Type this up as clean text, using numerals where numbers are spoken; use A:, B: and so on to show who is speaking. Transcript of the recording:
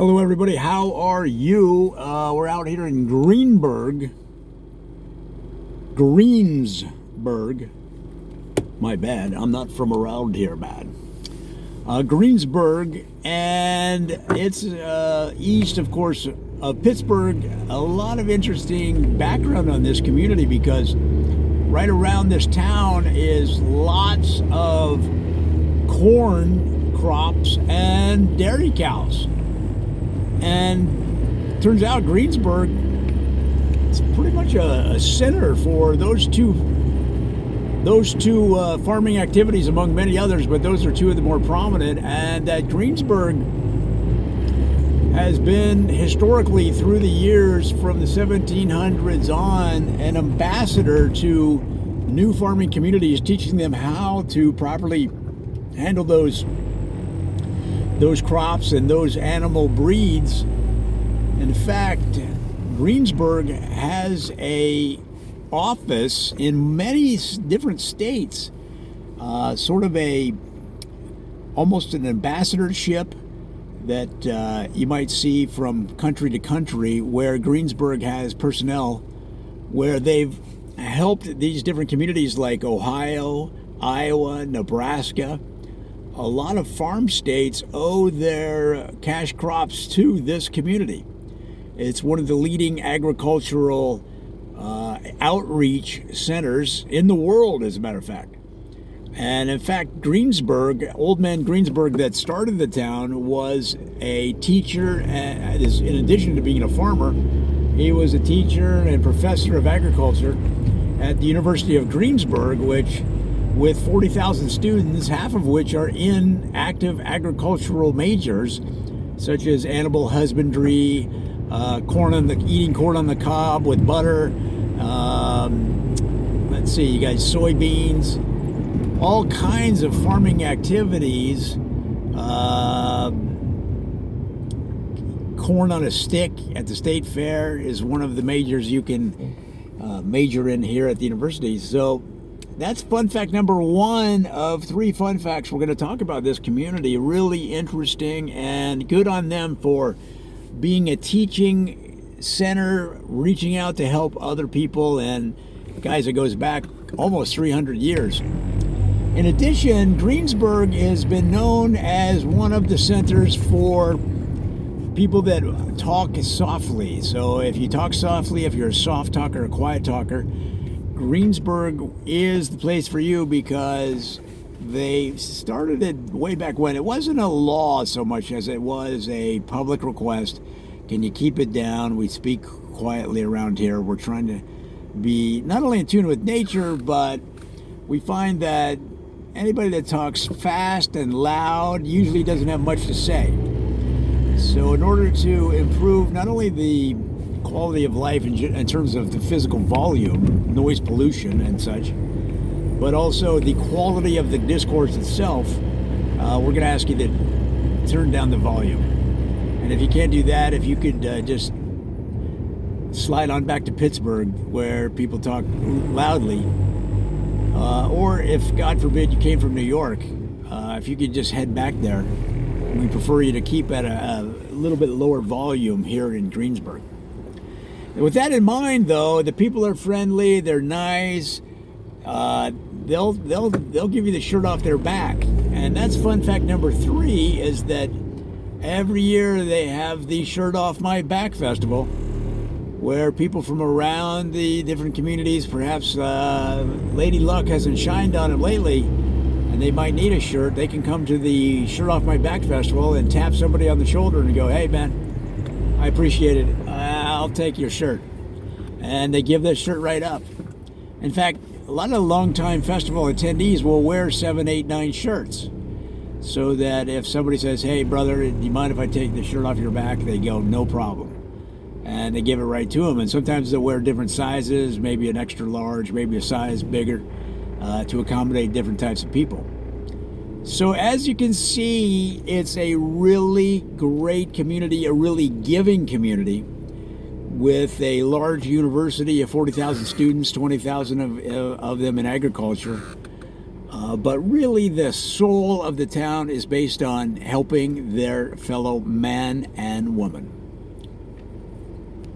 A: Hello everybody, how are you? We're out here in Greensburg. My bad, I'm not from around here, man. Greensburg, and it's east, of course, of Pittsburgh. A lot of interesting background on this community because right around this town is lots of corn crops and dairy cows. And turns out Greensburg is pretty much a center for those two farming activities, among many others, but those are two of the more prominent. And that Greensburg has been historically, through the years from the 1700s on, an ambassador to new farming communities, teaching them how to properly handle those crops and those animal breeds. In fact, Greensburg has a office in many different states, sort of almost an ambassadorship that you might see from country to country, where Greensburg has personnel where they've helped these different communities like Ohio, Iowa, Nebraska. A lot of farm states owe their cash crops to this community. It's one of the leading agricultural outreach centers in the world, as a matter of fact. And in fact, Greensburg, Old Man Greensburg, that started the town, was a teacher. In addition to being a farmer, he was a teacher and professor of agriculture at the University of Greensburg, which, with 40,000 students, half of which are in active agricultural majors, such as animal husbandry, eating corn on the cob with butter. Let's see, you guys, soybeans, all kinds of farming activities. Corn on a stick at the state fair is one of the majors you can major in here at the university. So that's fun fact number one of 3 fun facts we're going to talk about this community. Really interesting, and good on them for being a teaching center, reaching out to help other people. And guys, it goes back almost 300 years. In addition, Greensburg has been known as one of the centers for people that talk softly. So if you talk softly, if you're a soft talker, a quiet talker, Greensburg is the place for you, because they started it way back when. It wasn't a law so much as it was a public request. Can you keep it down? We speak quietly around here. We're trying to be not only in tune with nature, but we find that anybody that talks fast and loud usually doesn't have much to say. So in order to improve not only the quality of life in terms of the physical volume, noise pollution and such, but also the quality of the discourse itself, we're going to ask you to turn down the volume. And if you can't do that, if you could just slide on back to Pittsburgh, where people talk loudly, or if, God forbid, you came from New York, if you could just head back there. We prefer you to keep at a little bit lower volume here in Greensburg. And with that in mind, though, the people are friendly, they're nice. They'll give you the shirt off their back. And that's fun fact number 3, is that every year they have the Shirt Off My Back Festival, where people from around the different communities, perhaps Lady Luck hasn't shined on them lately, and they might need a shirt, they can come to the Shirt Off My Back Festival and tap somebody on the shoulder and go, "Hey man, I appreciate it, I'll take your shirt." And they give that shirt right up. In fact, a lot of longtime festival attendees will wear 7, 8, 9 shirts, so that if somebody says, "Hey brother, do you mind if I take the shirt off your back?" they go, "No problem." And they give it right to them. And sometimes they'll wear different sizes, maybe an extra large, maybe a size bigger, to accommodate different types of people. So as you can see, it's a really great community, a really giving community, with a large university of 40,000 students, 20,000 of them in agriculture. But really, the soul of the town is based on helping their fellow man and woman.